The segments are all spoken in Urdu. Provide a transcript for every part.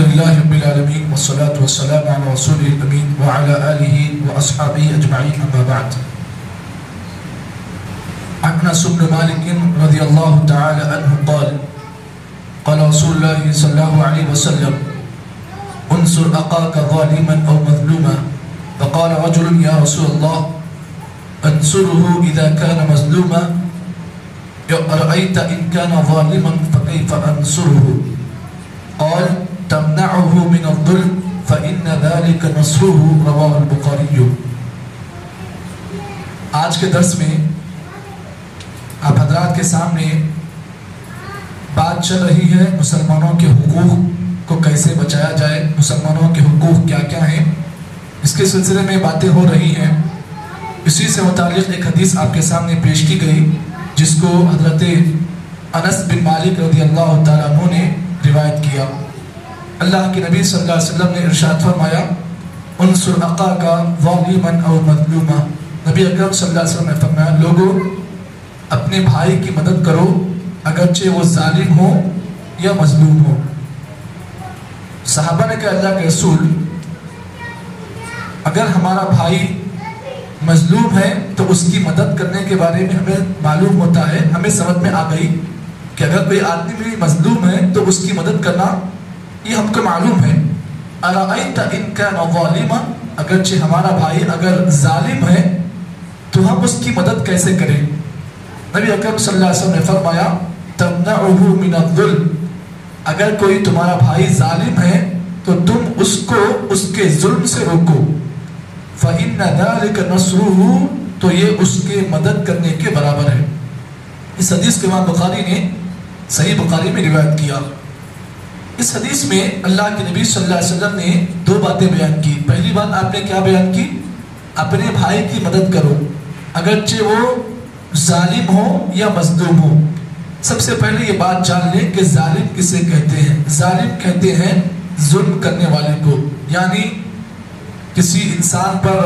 لله رب العالمين والصلاة والسلام على رسوله الأمين وعلى آله وأصحابه أجمعين أما بعد. عن أنس بن مالك رضي الله تعالى عنه قال قال رسول الله صلى الله عليه وسلم انصر أخاك ظالما أو مظلوما. فقال رجل يا رسول الله انصره إذا كان مظلوما أرأيت إن كان ظالما فكيف أنصره؟ قال تمنعه من الظلم فإن ذلك نصره. رواه البخاری. آج کے درس میں آپ حضرات کے سامنے بات چل رہی ہے مسلمانوں کے حقوق کو کیسے بچایا جائے، مسلمانوں کے حقوق کیا کیا ہیں، اس کے سلسلے میں باتیں ہو رہی ہیں. اسی سے متعلق ایک حدیث آپ کے سامنے پیش کی گئی جس کو حضرت انس بن مالک رضی اللہ تعالیٰ عنہ نے روایت کیا. اللہ کے نبی صلی اللہ علیہ وسلم نے ارشاد فرمایا انصر اخاک ظالما او مظلوما. نبی اکرم صلی اللہ علیہ وسلم نے فرمایا لوگوں اپنے بھائی کی مدد کرو اگرچہ وہ ظالم ہو یا مظلوم ہو. صحابہ نے کہا اللہ کے رسول اگر ہمارا بھائی مظلوم ہے تو اس کی مدد کرنے کے بارے میں ہمیں معلوم ہوتا ہے، ہمیں سمجھ میں آ گئی کہ اگر کوئی آدمی مظلوم ہے تو اس کی مدد کرنا یہ ہم کو معلوم ہے. ارأیت ان کان ظالما، اگرچہ ہمارا بھائی اگر ظالم ہے تو ہم اس کی مدد کیسے کریں؟ نبی اکرم صلی اللہ علیہ وسلم نے فرمایا تمنعه من الظلم، اگر کوئی تمہارا بھائی ظالم ہے تو تم اس کو اس کے ظلم سے روکو. فإن ذلك نصره، تو یہ اس کے مدد کرنے کے برابر ہے. اس حدیث کے امام بخاری نے صحیح بخاری میں روایت کیا. اس حدیث میں اللہ کے نبی صلی اللہ علیہ وسلم نے دو باتیں بیان کی. پہلی بات آپ نے کیا بیان کی؟ اپنے بھائی کی مدد کرو اگرچہ وہ ظالم ہو یا مظلوم ہو. سب سے پہلے یہ بات جان لیں کہ ظالم کسے کہتے ہیں. ظالم کہتے ہیں ظلم کرنے والے کو، یعنی کسی انسان پر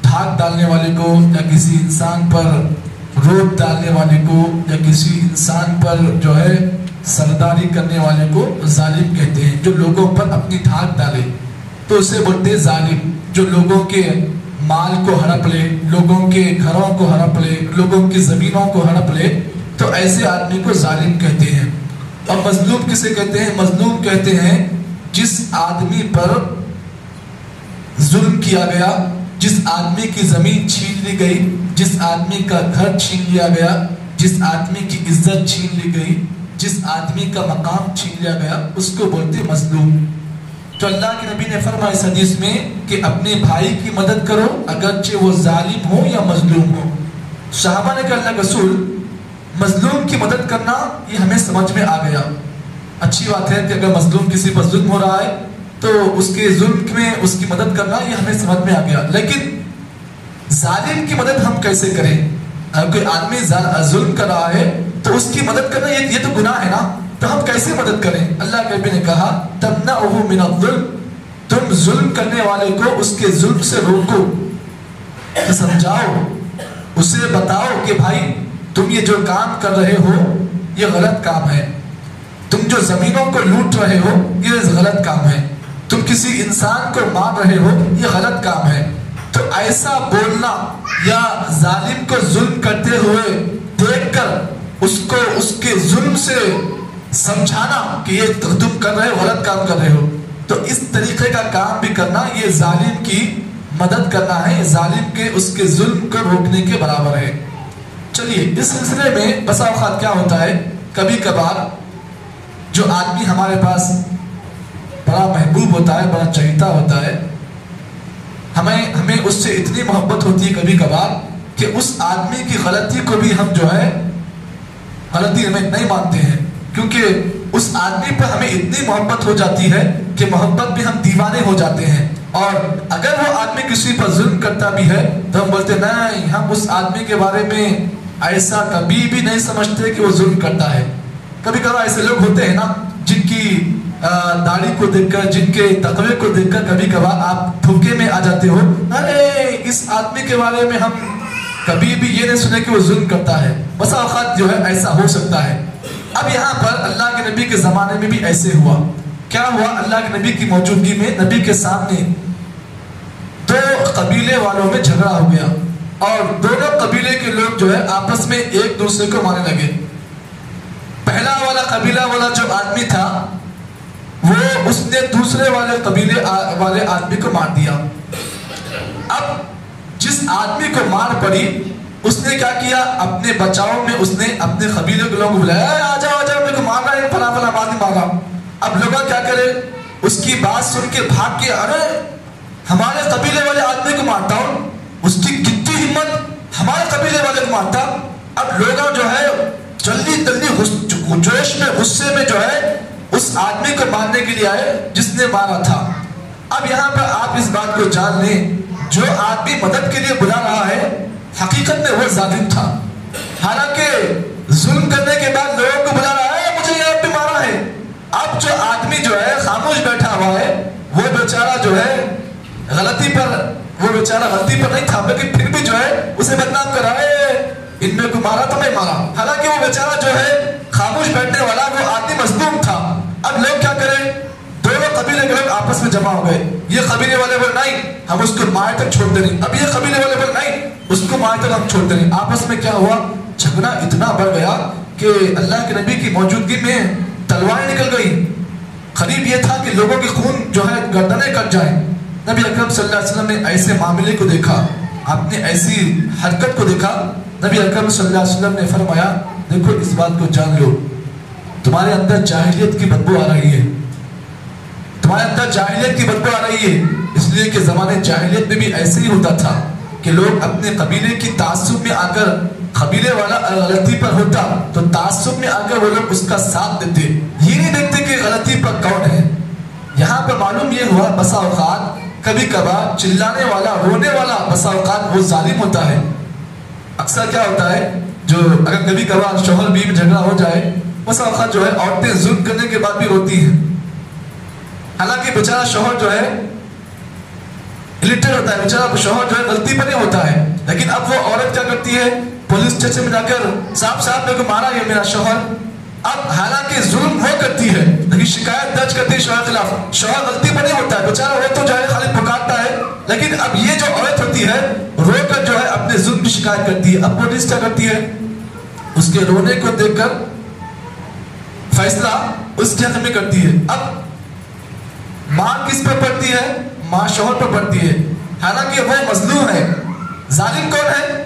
دھاک ڈالنے والے کو یا کسی انسان پر روک ڈالنے والے کو یا کسی انسان پر جو ہے سرداری کرنے والے کو ظالم کہتے ہیں. جو لوگوں پر اپنی دھاک ڈالے تو اسے بولتے ہیں ظالم. جو لوگوں کے مال کو ہڑپ لے، لوگوں کے گھروں کو ہڑپ لے، لوگوں کی زمینوں کو ہڑپ لے، تو ایسے آدمی کو ظالم کہتے ہیں. اور مظلوم کسے کہتے ہیں؟ مظلوم کہتے ہیں جس آدمی پر ظلم کیا گیا، جس آدمی کی زمین چھین لی گئی، جس آدمی کا گھر چھین لیا گیا، جس آدمی کی عزت چھین لی گئی، جس آدمی کا مقام چھین لیا گیا، اس کو بولتے مظلوم. تو اللہ کے نبی نے فرمایا اس حدیث میں کہ اپنے بھائی کی مدد کرو اگرچہ وہ ظالم ہو یا مظلوم ہو. صحابہ نے کہا اللہ کے رسول مظلوم کی مدد کرنا یہ ہمیں سمجھ میں آ گیا، اچھی بات ہے کہ اگر مظلوم کسی پر ظلم ہو رہا ہے تو اس کے ظلم میں اس کی مدد کرنا یہ ہمیں سمجھ میں آ گیا. لیکن ظالم کی مدد ہم کیسے کریں؟ اگر کوئی آدمی ظلم کر رہا ہے تو اس کی مدد کرنا یہ تو گناہ ہے نا، تو ہم کیسے مدد کریں؟ اللہ کے نبی نے کہا تمنعه من الظلم، تم ظلم کرنے والے کو اس کے ظلم سے روکو، سمجھاؤ، اسے بتاؤ کہ بھائی تم یہ جو کام کر رہے ہو یہ غلط کام ہے، تم جو زمینوں کو لوٹ رہے ہو یہ غلط کام ہے، تم کسی انسان کو مار رہے ہو یہ غلط کام ہے. تو ایسا بولنا یا ظالم کو ظلم کرتے ہوئے دیکھ کر اس کو اس کے ظلم سے سمجھانا کہ یہ تم کر رہے ہو غلط کام کر رہے ہو، تو اس طریقے کا کام بھی کرنا یہ ظالم کی مدد کرنا ہے، ظالم کے اس کے ظلم کو روکنے کے برابر ہے. چلیے اس سلسلے میں بسا اوقات کیا ہوتا ہے، کبھی کبھار جو آدمی ہمارے پاس بڑا محبوب ہوتا ہے، بڑا چہیتا ہوتا ہے، ہمیں اس سے اتنی محبت ہوتی ہے کبھی کبھار کہ اس آدمی کی غلطی کو بھی ہم جو ہے غلطی ہمیں نہیں مانتے ہیں، کیونکہ اس آدمی پر ہمیں اتنی محبت ہو جاتی ہے کہ محبت میں ہم دیوانے ہو جاتے ہیں. اور اگر وہ آدمی کسی پر ظلم کرتا بھی ہے تو ہم بولتے نہیں، ہم اس آدمی کے بارے میں ایسا کبھی بھی نہیں سمجھتے کہ وہ ظلم کرتا ہے. کبھی کبھار ایسے لوگ ہوتے ہیں نا جن کی داڑھی کو دیکھ کر، جن کے تقوی کو دیکھ کر کبھی کبھار آپ دھوکے میں آ جاتے ہو، ارے اس آدمی کے بارے میں ہم کبھی بھی یہ نہیں سنے کہ وہ ظلم کرتا ہے. بسا اوقات جو ہے ایسا ہو سکتا ہے. اب یہاں پر اللہ کے نبی کے زمانے میں بھی ایسے ہوا کیا ہوا؟ اللہ کے نبی کی موجودگی میں نبی کے سامنے دو قبیلے والوں میں جھگڑا ہو گیا اور دونوں قبیلے کے لوگ جو ہے آپس میں ایک دوسرے کو مارنے لگے. پہلا والا قبیلہ والا جو آدمی تھا وہ اس نے دوسرے والے قبیلے والے آدمی کو مار دیا. اب جس آدمی کو مار پڑی اس نے کیا کیا؟ اپنے بچاؤ میں اس نے اپنے قبیلے کے لوگوں کو بلایا، آ جاؤ میرے کو مارنا ہے، فلاں فلاں آدمی مارا. اب لوگ کیا کرے؟ اس کی بات سن کے بھاگ کے، ارے ہمارے قبیلے والے آدمی کو مارتا ہوں، اس کی کتنی ہمت، ہمارے قبیلے والے کو مارتا. اب لوگ جو ہے جلدی جوش میں غصے میں جو ہے اس آدمی کو مارنے کے لیے آئے جس نے مارا تھا. اب یہاں پر آپ اس بات کو جان لیں، جو آدمی مدد کے لیے بلا رہا ہے حقیقت میں وہ ظالم تھا. حالانکہ ظلم کرنے کے بعد لوگوں کو بلا رہا ہے مجھے یہ بھی مارا ہے. اب جو آدمی جو ہے خاموش بیٹھا ہوا ہے وہ بیچارہ جو ہے غلطی پر نہیں تھا، لیکن پھر بھی جو ہے اسے بدنام کر رہا ہے، ان میں کو مارا تو میں مارا. حالانکہ وہ بیچارہ جو ہے خاموش بیٹھنے والا وہ آدمی مظلوم تھا. اب لوگ کیا کریں؟ دونوں قبیلے کے لوگ آپس میں جمع ہو گئے. یہ قبیلے والے بولے نہیں ہم اس کو مار تک چھوڑتے نہیں، اب یہ قبیلے والے بولے نہیں اس کو مار تک ہم چھوڑتے نہیں. آپس میں کیا ہوا؟ جھگڑا اتنا بڑھ گیا کہ اللہ کے نبی کی موجودگی میں تلواریں نکل گئی. قریب یہ تھا کہ لوگوں کے خون جو ہے گردنیں کٹ جائیں. نبی اکرم صلی اللہ علیہ وسلم نے ایسے معاملے کو دیکھا، آپ نے ایسی حرکت کو دیکھا. نبی اکرم صلی اللہ علیہ وسلم نے فرمایا دیکھو اس بات کو جان لو، تمہارے اندر جاہلیت کی بدبو آ رہی ہے، تمہارے اندر جاہلیت کی بدبو آ رہی ہے. اس لیے کہ زمانے جاہلیت میں بھی ایسے ہی ہوتا تھا کہ لوگ اپنے قبیلے کی تعصب میں آ کر، قبیلے والا غلطی پر ہوتا تو تعصب میں آ کر وہ لوگ اس کا ساتھ دیتے، یہ نہیں دیکھتے کہ غلطی پر کون ہے. یہاں پر معلوم یہ ہوا بسا اوقات کبھی کبھار چلانے والا رونے والا بسا اوقات وہ ظالم ہوتا ہے. اکثر کیا ہوتا ہے جو اگر کبھی کبھار شوہر بیوی جھگڑا ہو جائے بسا اوقات جو ہے عورتیں ظلم کرنے کے بعد بھی روتی ہیں. حالانکہ بیچارہ شوہر جو ہے الٹریٹ ہوتا ہے، بیچارہ شوہر جو ہے غلطی پر نہیں ہوتا ہے، لیکن اب وہ عورت کیا کرتی ہے؟ پولیس اسٹیشن میں جا کر صاحب میرے کو مارا یہ میرا شوہر. اب حالانکہ ظلم وہ کرتی ہے لیکن شکایت درج کرتی ہے شوہر خلاف. شوہر غلطی پر نہیں ہوتا ہے، بیچارہ وہ تو جو ہے خالی پکارتا ہے، لیکن اب یہ جو عورت ہوتی ہے رو کر جو ہے اپنے ظلم کی شکایت کرتی ہے. اب پولیس کیا کرتی ہے؟ اس کے رونے کو دیکھ کر فیصلہ اس کے حق میں کرتی ہے. اب ماں کس پر پڑتی ہے؟ ماں شوہر پر پڑتی ہے، حالانکہ وہ مظلوم ہے. ظالم کون ہے؟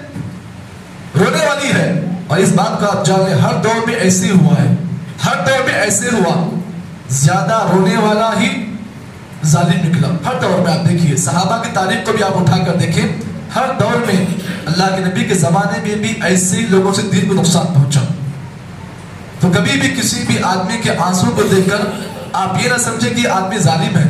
رونے والی ہے. اور اس بات کو آپ جان لیں ہر دور میں ایسے ہوا ہے، ہر دور میں ایسے ہوا، زیادہ رونے والا ہی ظالم نکلا. ہر دور میں آپ دیکھیے صحابہ کی تاریخ کو بھی آپ اٹھا کر دیکھیں، ہر دور میں اللہ کے نبی کے زمانے میں بھی ایسے ہی لوگوں سے دین کو نقصان پہنچا. تو کبھی بھی کسی بھی آدمی کے آنسو کو دیکھ کر آپ یہ نہ سمجھیں کہ آدمی ظالم ہے،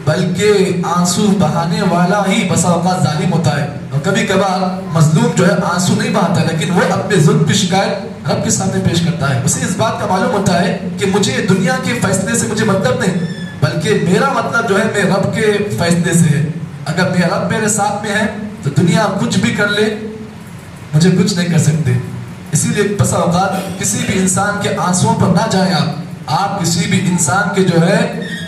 بلکہ آنسو بہانے والا ہی بسا اوقات ظالم ہوتا ہے. اور کبھی کبھار مظلوم جو ہے آنسو نہیں بہاتا لیکن وہ اپنے ظلم کی شکایت رب کے سامنے پیش کرتا ہے. اسے اس بات کا معلوم ہوتا ہے کہ مجھے دنیا کے فیصلے سے مجھے مطلب نہیں، بلکہ میرا مطلب جو ہے میرے رب کے فیصلے سے ہے. اگر میرا رب میرے ساتھ میں ہے تو دنیا کچھ بھی کر لے مجھے کچھ نہیں کر سکتے. اسی لیے بسا اوقات کسی بھی انسان کے آنسوؤں پر نہ جائیں. آپ کسی بھی انسان کے جو ہے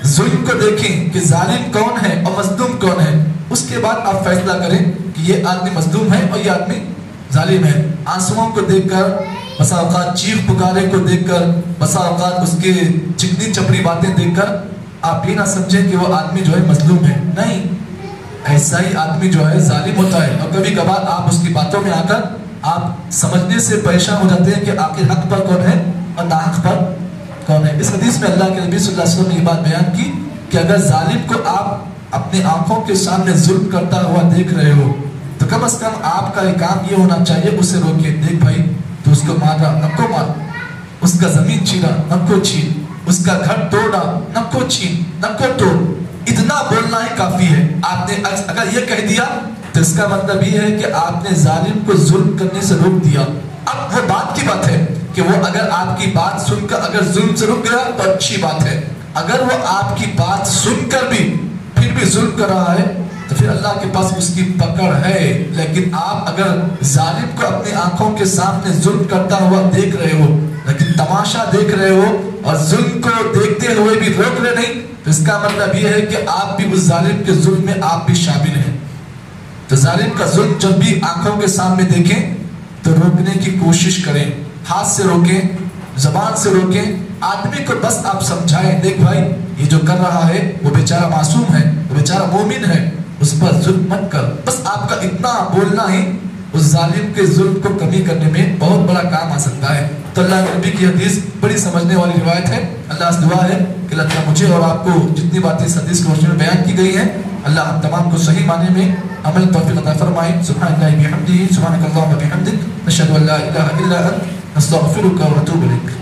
ظلم کو دیکھیں کہ ظالم کون ہے اور مظلوم کون ہے، اس کے بعد آپ فیصلہ کریں کہ یہ آدمی مظلوم ہے اور یہ آدمی ظالم ہے. آنسوؤں کو دیکھ کر، بسا اوقات چیخ پکارے کو دیکھ کر، بسا اوقات اس کے چکنی چپڑی باتیں دیکھ کر آپ یہ نہ سمجھیں کہ وہ آدمی جو ہے مظلوم ہے. نہیں، ایسا ہی آدمی جو ہے ظالم ہوتا ہے. اور کبھی کبھار آپ اس کی باتوں میں آ کر آپ سمجھنے سے پریشان ہو جاتے ہیں کہ آخر حق پر کون ہے اور ناحق پر کون ہے. اس حدیث میں اللہ کے نبی صلی اللہ علیہ وسلم نے یہ بات بیان کی کہ اگر ظالم کو آپ اپنے آنکھوں کے سامنے ظلم کرتا ہوا دیکھ رہے ہو تو کم از کم آپ کا ایک کام یہ ہونا چاہیے، اسے روکے. دیکھ بھائی تو اس کو مارا نہ کو مار، اس کا زمین چھینا نہ کو چھین، اس کا گھر توڑا نہ کو چھین نہ کو توڑ. اتنا بولنا ہی کافی ہے. آپ نے اگر یہ کہہ دیا تو اس کا مطلب یہ ہے کہ آپ نے ظالم کو ظلم کرنے سے روک دیا. اب وہ بات کی بات ہے کہ وہ اگر آپ کی بات سن کر اگر ظلم سے رک گیا تو اچھی بات ہے. اگر وہ آپ کی بات سن کر بھی پھر بھی ظلم کر رہا ہے تو پھر اللہ کے پاس اس کی پکڑ ہے. لیکن آپ اگر ظالم کو اپنی آنکھوں کے سامنے ظلم کرتا ہوا دیکھ رہے ہو لیکن تماشا دیکھ رہے ہو اور ظلم کو دیکھتے ہوئے بھی روک رہے نہیں تو اس کا مطلب یہ ہے کہ آپ بھی اس ظالم کے ظلم میں آپ بھی شامل ہیں. تو ظالم کا ظلم جب بھی آنکھوں کے سامنے دیکھیں تو روکنے کی کوشش کریں. ہاتھ سے روکیں, زبان سے روکیں. آدمی کو بس آپ سمجھائیں, دیکھ بھائی یہ جو کر رہا ہے وہ بیچارہ معصوم ہے, وہ بیچارہ مومن ہے, اس پر ظلم مت کر. بس آپ کا اتنا بولنا ہی اس ظالم کے ظلم کو کمی کرنے میں بہت بڑا کام آ سکتا ہے. تو اللہ کے نبی کی حدیث بڑی سمجھنے والی روایت ہے. اللہ سے دعا ہے کہ اللہ تعالیٰ مجھے اور آپ کو جتنی باتیں اس حدیث کی روشنی میں بیان کی گئی ہیں, اللہ ہم تمام کو صحیح معنی میں عمل توفیق عطا فرمائے. سبحان اللہ بحمدہ, سبحانک اللہم وبحمدک, نشہد ان لا الہ الا انت, نستغفرک ونتوب الیک.